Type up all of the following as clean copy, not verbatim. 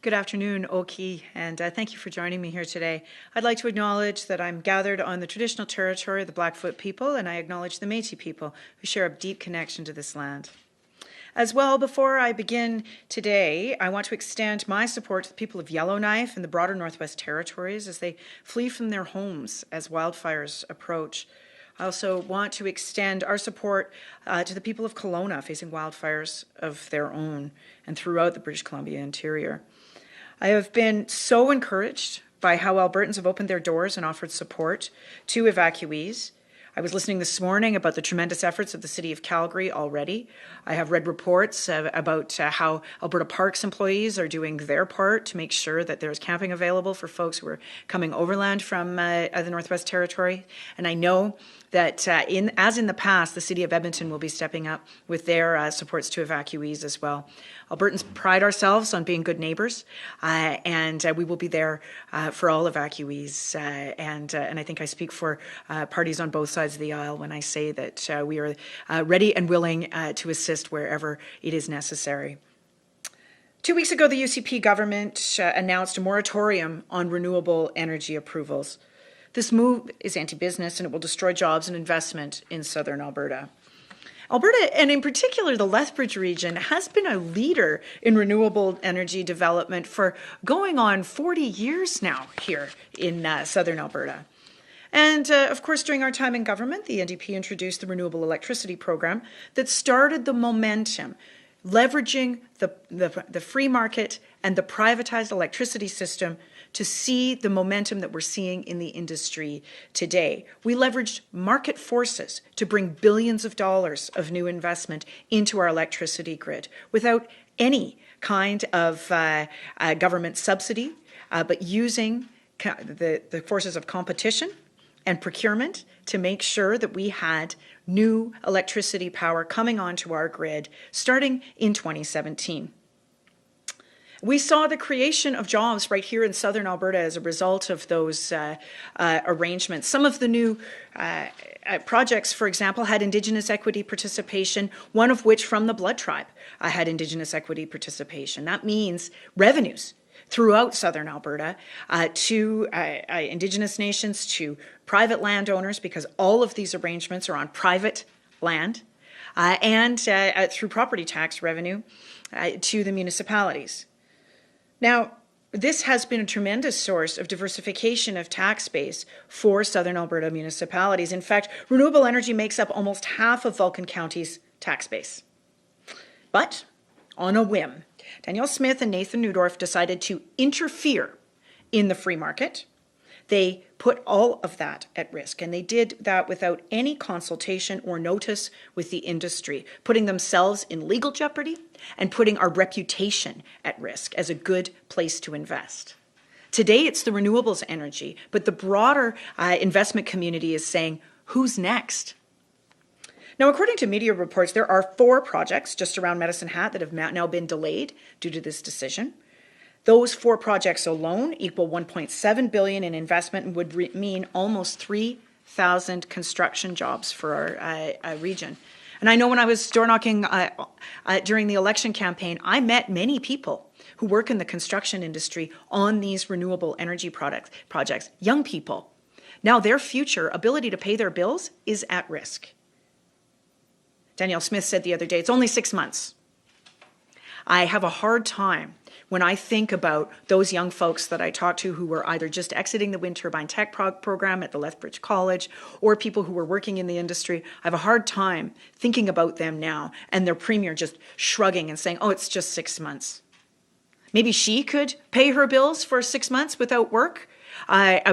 Good afternoon, Oki, and thank you for joining me here today. I'd like to acknowledge that I'm gathered on the traditional territory of the Blackfoot people, and I acknowledge the Métis people who share a deep connection to this land. As well, before I begin today, I want to extend my support to the people of Yellowknife and the broader Northwest Territories as they flee from their homes as wildfires approach. I also want to extend our support to the people of Kelowna facing wildfires of their own and throughout the British Columbia interior. I have been so encouraged by how Albertans have opened their doors and offered support to evacuees. I was listening this morning about the tremendous efforts of the City of Calgary already. I have read reports about how Alberta Parks employees are doing their part to make sure that there's camping available for folks who are coming overland from the Northwest Territory. And I know that as in the past, the City of Edmonton will be stepping up with their supports to evacuees as well. Albertans pride ourselves on being good neighbours, and we will be there for all evacuees. And I think I speak for parties on both sides of the aisle when I say that we are ready and willing to assist wherever it is necessary. 2 weeks ago, the UCP government announced a moratorium on renewable energy approvals. This move is anti-business and it will destroy jobs and investment in southern Alberta. Alberta, and in particular the Lethbridge region, has been a leader in renewable energy development for going on 40 years now here in southern Alberta. And of course, during our time in government, the NDP introduced the renewable electricity program that started the momentum, leveraging the free market and the privatized electricity system to see the momentum that we're seeing in the industry today. We leveraged market forces to bring billions of dollars of new investment into our electricity grid without any kind of government subsidy, but using the forces of competition and procurement to make sure that we had new electricity power coming onto our grid starting in 2017. We saw the creation of jobs right here in southern Alberta as a result of those arrangements. Some of the new projects, for example, had Indigenous equity participation, one of which from the Blood Tribe had Indigenous equity participation. That means revenues throughout southern Alberta to Indigenous nations, to private landowners, because all of these arrangements are on private land, and through property tax revenue to the municipalities. Now, this has been a tremendous source of diversification of tax base for southern Alberta municipalities. In fact, renewable energy makes up almost half of Vulcan County's tax base. But on a whim, Danielle Smith and Nathan Neudorf decided to interfere in the free market. They put all of that at risk, and they did that without any consultation or notice with the industry, putting themselves in legal jeopardy and putting our reputation at risk as a good place to invest. Today, it's the renewables energy, but the broader investment community is saying, who's next? Now, according to media reports, there are 4 projects just around Medicine Hat that have now been delayed due to this decision. Those 4 projects alone equal $1.7 billion in investment and would mean almost 3,000 construction jobs for our region. And I know when I was door knocking during the election campaign, I met many people who work in the construction industry on these renewable energy projects, young people. Now their future ability to pay their bills is at risk. Danielle Smith said the other day, it's only 6 months. I have a hard time when I think about those young folks that I talk to who were either just exiting the wind turbine tech program at the Lethbridge College or people who were working in the industry. I have a hard time thinking about them now and their premier just shrugging and saying, oh, it's just 6 months. Maybe she could pay her bills for 6 months without work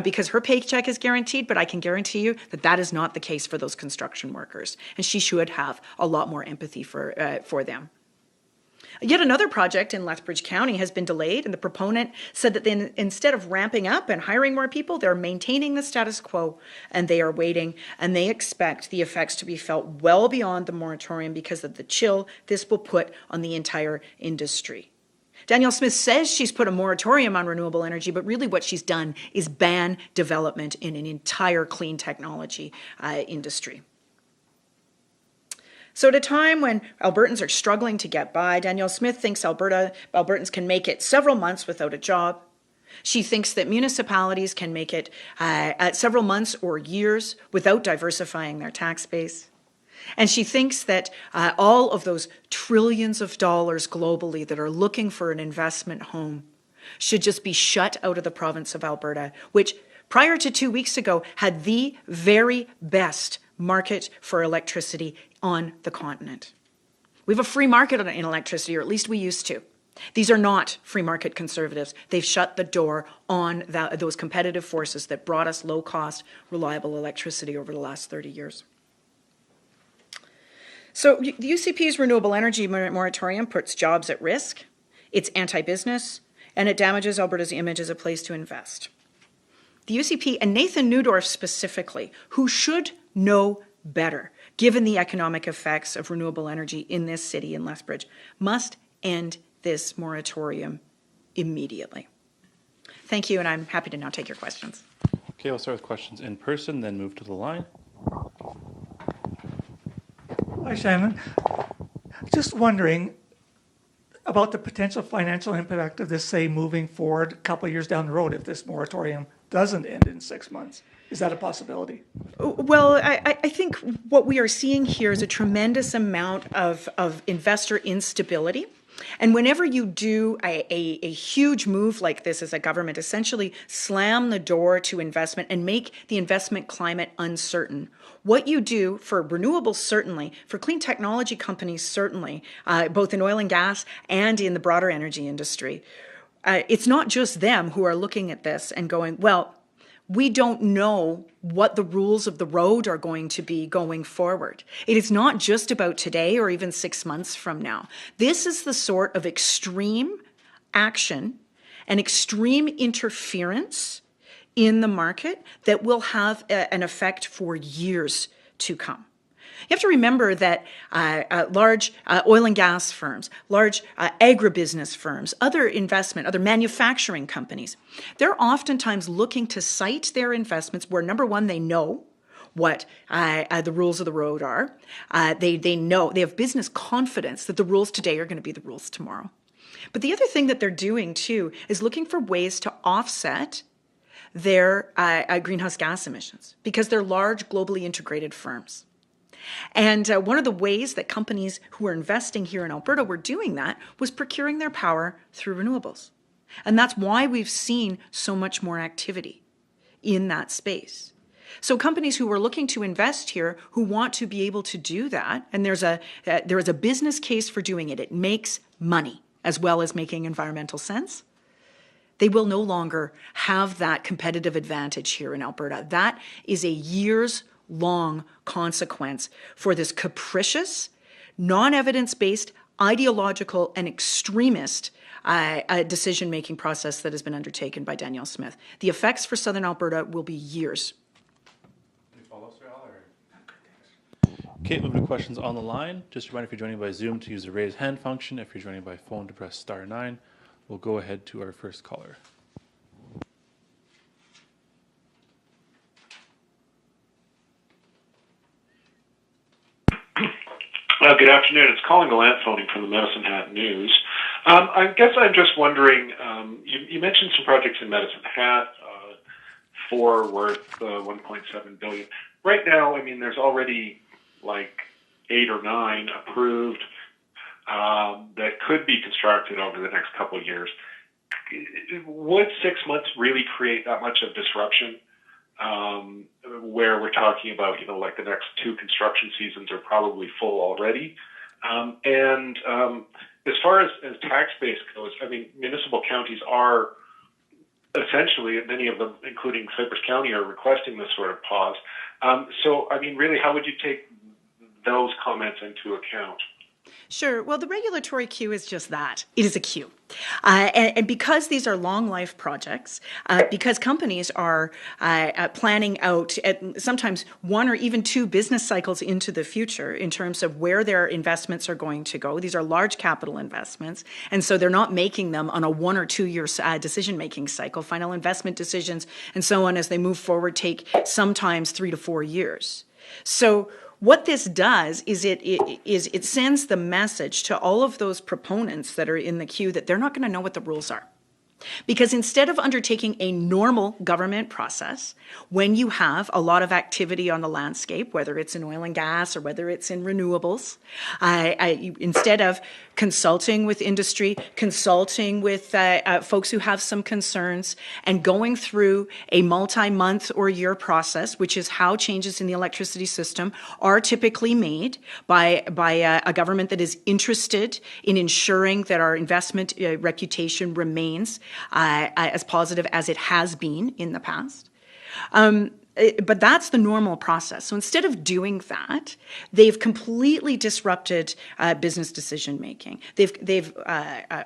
because her paycheck is guaranteed, but I can guarantee you that that is not the case for those construction workers. And she should have a lot more empathy for them. Yet another project in Lethbridge County has been delayed, and the proponent said that instead of ramping up and hiring more people, they're maintaining the status quo, and they are waiting, and they expect the effects to be felt well beyond the moratorium because of the chill this will put on the entire industry. Danielle Smith says she's put a moratorium on renewable energy, but really what she's done is ban development in an entire clean technology industry. So at a time when Albertans are struggling to get by, Danielle Smith thinks Albertans can make it several months without a job. She thinks that municipalities can make it several months or years without diversifying their tax base. And she thinks that all of those trillions of dollars globally that are looking for an investment home should just be shut out of the province of Alberta, which prior to 2 weeks ago had the very best market for electricity on the continent. We have a free market in electricity, or at least we used to. These are not free market conservatives. They've shut the door on those competitive forces that brought us low-cost, reliable electricity over the last 30 years. So the UCP's renewable energy moratorium puts jobs at risk, it's anti-business, and it damages Alberta's image as a place to invest. The UCP, and Nathan Neudorf specifically, who should know better, given the economic effects of renewable energy in this city in Lethbridge, must end this moratorium immediately. Thank you, and I'm happy to now take your questions. Okay, we'll start with questions in person, then move to the line. Hi, Shannon. Just wondering about the potential financial impact of this, say, moving forward a couple of years down the road if this moratorium doesn't end in 6 months. Is that a possibility? Well, I think what we are seeing here is a tremendous amount of investor instability. And whenever you do a huge move like this as a government, essentially slam the door to investment and make the investment climate uncertain, what you do for renewables, certainly, for clean technology companies, certainly, both in oil and gas and in the broader energy industry, it's not just them who are looking at this and going, well, we don't know what the rules of the road are going to be going forward. It is not just about today or even 6 months from now. This is the sort of extreme action and extreme interference in the market that will have an effect for years to come. You have to remember that large oil and gas firms, large agribusiness firms, other manufacturing companies, they're oftentimes looking to site their investments where, number one, they know what the rules of the road are. They know, they have business confidence that the rules today are going to be the rules tomorrow. But the other thing that they're doing, too, is looking for ways to offset their greenhouse gas emissions because they're large, globally integrated firms. And one of the ways that companies who are investing here in Alberta were doing that was procuring their power through renewables. And that's why we've seen so much more activity in that space. So companies who are looking to invest here, who want to be able to do that, and there is a business case for doing it. It makes money as well as making environmental sense. They will no longer have that competitive advantage here in Alberta. That is a years-long consequence for this capricious, non-evidence-based, ideological, and extremist decision-making process that has been undertaken by Danielle Smith. The effects for Southern Alberta will be years. Okay, moving to questions on the line. Just a reminder, if you're joining by Zoom, to use the raise hand function. If you're joining by phone, to press *9. We'll go ahead to our first caller. Good afternoon. It's Colin Gallant phoning from the Medicine Hat News. I guess I'm just wondering, you mentioned some projects in Medicine Hat, 4 worth $1.7 billion. Right now, I mean, there's already like 8 or 9 approved that could be constructed over the next couple of years. Would 6 months really create that much of disruption? Where we're talking about, like the next 2 construction seasons are probably full already. And as far as tax base goes, I mean, municipal counties are essentially, many of them, including Cypress County, are requesting this sort of pause. So, I mean, really, how would you take those comments into account? Sure. Well, the regulatory queue is just that. It is a queue. And because these are long life projects, because companies are planning out sometimes 1 or even 2 business cycles into the future in terms of where their investments are going to go. These are large capital investments. And so they're not making them on a 1 or 2 year decision-making cycle. Final investment decisions and so on as they move forward take sometimes 3 to 4 years. So What this does is it sends the message to all of those proponents that are in the queue that they're not going to know what the rules are. Because instead of undertaking a normal government process, when you have a lot of activity on the landscape, whether it's in oil and gas or whether it's in renewables, instead of consulting with industry, consulting with folks who have some concerns, and going through a multi-month or year process, which is how changes in the electricity system are typically made by a government that is interested in ensuring that our investment reputation remains as positive as it has been in the past. But that's the normal process. So instead of doing that, they've completely disrupted business decision making. They've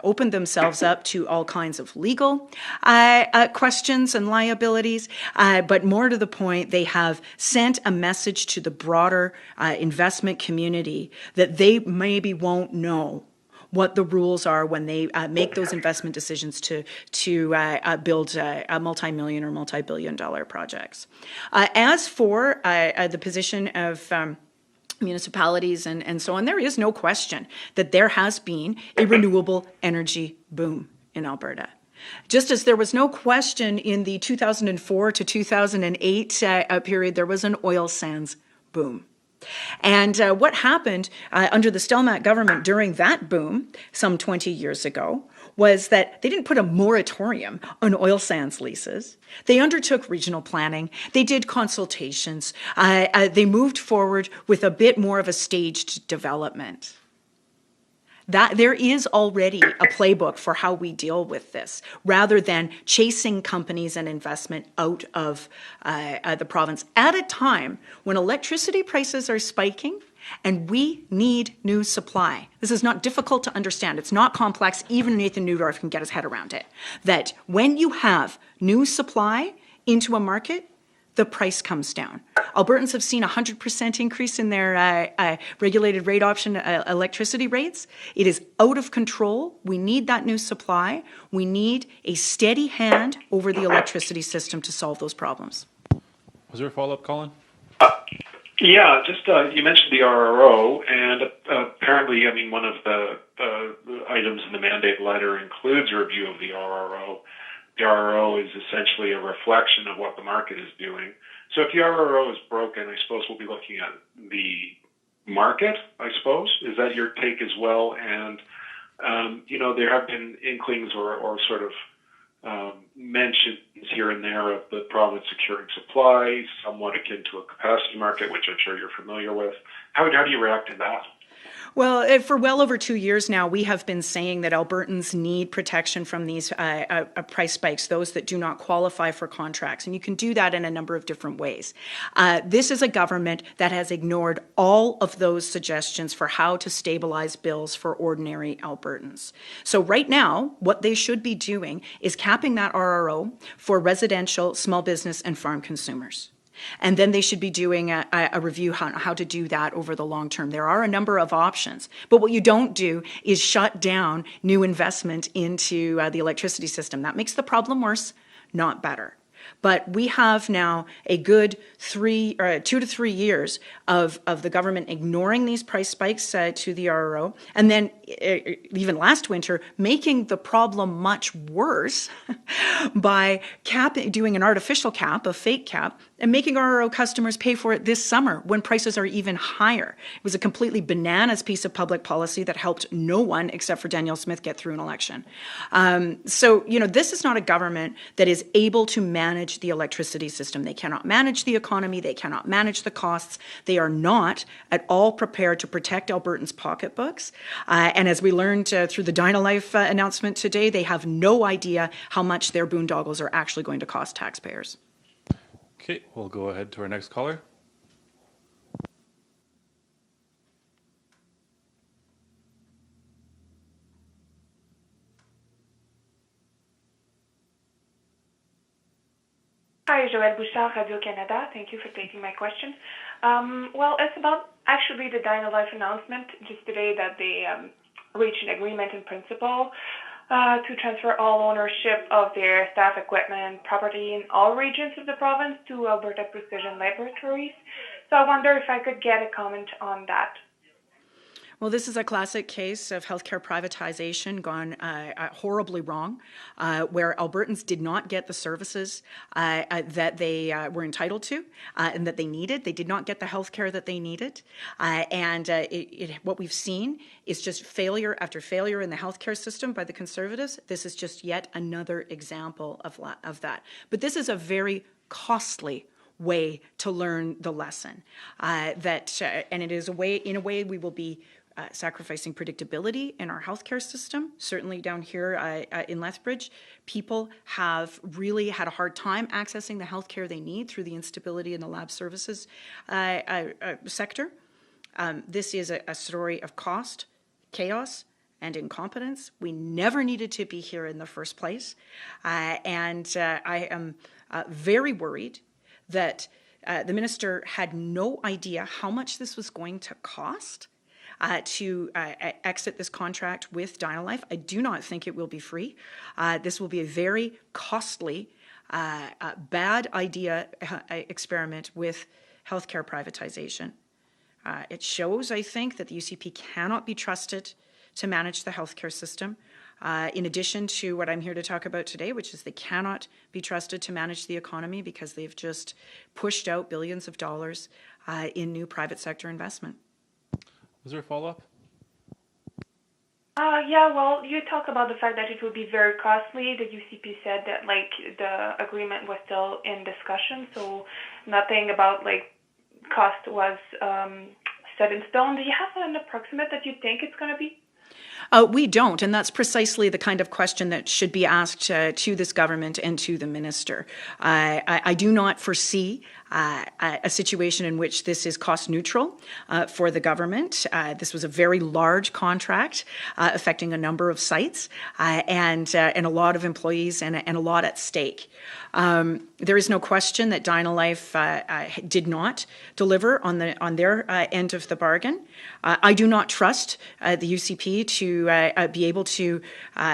opened themselves up to all kinds of legal questions and liabilities. But more to the point, they have sent a message to the broader investment community that they maybe won't know what the rules are when they make those investment decisions to build a multi-million or multi-billion-dollar projects. As for the position of municipalities and so on, there is no question that there has been a renewable energy boom in Alberta. Just as there was no question in the 2004 to 2008 period, there was an oil sands boom. And what happened under the Stelmach government during that boom some 20 years ago was that they didn't put a moratorium on oil sands leases. They undertook regional planning. They did consultations. They moved forward with a bit more of a staged development. That there is already a playbook for how we deal with this, rather than chasing companies and investment out of the province at a time when electricity prices are spiking and we need new supply. This is not difficult to understand. It's not complex. Even Nathan Neudorf can get his head around it. That when you have new supply into a market, the price comes down. Albertans have seen a 100% increase in their regulated rate option electricity rates. It is out of control. We need that new supply. We need a steady hand over the electricity system to solve those problems. Was there a follow-up, Colin? Yeah, just you mentioned the RRO, and apparently, I mean, one of the items in the mandate letter includes a review of the RRO. The RRO is essentially a reflection of what the market is doing. So if the RRO is broken, I suppose we'll be looking at the market, I suppose. Is that your take as well? And, there have been inklings or sort of mentions here and there of the province securing supply, somewhat akin to a capacity market, which I'm sure you're familiar with. How do you react to that? Well, for well over 2 years now, we have been saying that Albertans need protection from these price spikes, those that do not qualify for contracts. And you can do that in a number of different ways. This is a government that has ignored all of those suggestions for how to stabilize bills for ordinary Albertans. So right now, what they should be doing is capping that RRO for residential, small business, and farm consumers. And then they should be doing a review on how to do that over the long term. There are a number of options, but what you don't do is shut down new investment into the electricity system. That makes the problem worse, not better. But we have now a good 2 to 3 years of the government ignoring these price spikes to the RRO, and then even last winter making the problem much worse by doing an artificial cap, a fake cap, and making RRO customers pay for it this summer when prices are even higher. It was a completely bananas piece of public policy that helped no one except for Danielle Smith get through an election. So this is not a government that is able to manage the electricity system. They cannot manage the economy. They cannot manage the costs. They are not at all prepared to protect Albertans' pocketbooks. And as we learned through the Dynalife announcement today, they have no idea how much their boondoggles are actually going to cost taxpayers. Okay, we'll go ahead to our next caller. Hi, Joëlle Bouchard, Radio-Canada. Thank you for taking my question. Well, it's about actually the Dynalife announcement just today that they reached an agreement in principle to transfer all ownership of their staff equipment and property in all regions of the province to Alberta Precision Laboratories. So I wonder if I could get a comment on that. Well, this is a classic case of healthcare privatization gone horribly wrong, where Albertans did not get the services that they were entitled to and that they needed. They did not get the healthcare that they needed. What we've seen is just failure after failure in the healthcare system by the Conservatives. This is just yet another example of that. But this is a very costly way to learn the lesson. And it is in a way we will be sacrificing predictability in our healthcare system. Certainly down here in Lethbridge, people have really had a hard time accessing the healthcare they need through the instability in the lab services sector. This is a story of cost, chaos, and incompetence. We never needed to be here in the first place. I am very worried that the minister had no idea how much this was going to cost to exit this contract with Dynalife. I do not think it will be free. This will be a very costly, bad idea experiment with healthcare privatization. It shows, I think, that the UCP cannot be trusted to manage the healthcare system. In addition to what I'm here to talk about today, which is they cannot be trusted to manage the economy because they've just pushed out billions of dollars in new private sector investment. Was there a follow-up? Yeah, well, you talk about the fact that it would be very costly. The UCP said that, like, the agreement was still in discussion, so nothing about, like, cost was set in stone. Do you have an approximate that you think it's going to be? We don't, and that's precisely the kind of question that should be asked to this government and to the minister. I do not foresee a situation in which this is cost neutral for the government. This was a very large contract affecting a number of sites and a lot of employees and a lot at stake. There is no question that Dynalife did not deliver on their end of the bargain. I do not trust the UCP to be able to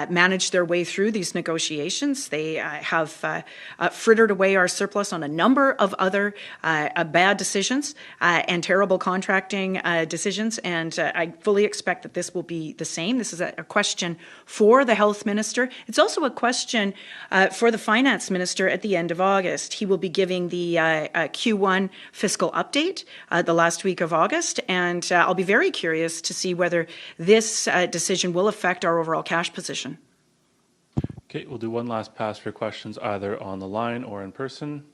manage their way through these negotiations. They have frittered away our surplus on a number of other bad decisions and terrible contracting decisions, and I fully expect that this will be the same. This is a question for the health minister. It's also a question for the finance minister at the end of August. He will be giving the Q1 fiscal update the last week of August, and I'll be very curious to see whether this decision will affect our overall cash position. Okay, we'll do one last pass for questions either on the line or in person.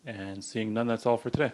And seeing none, that's all for today.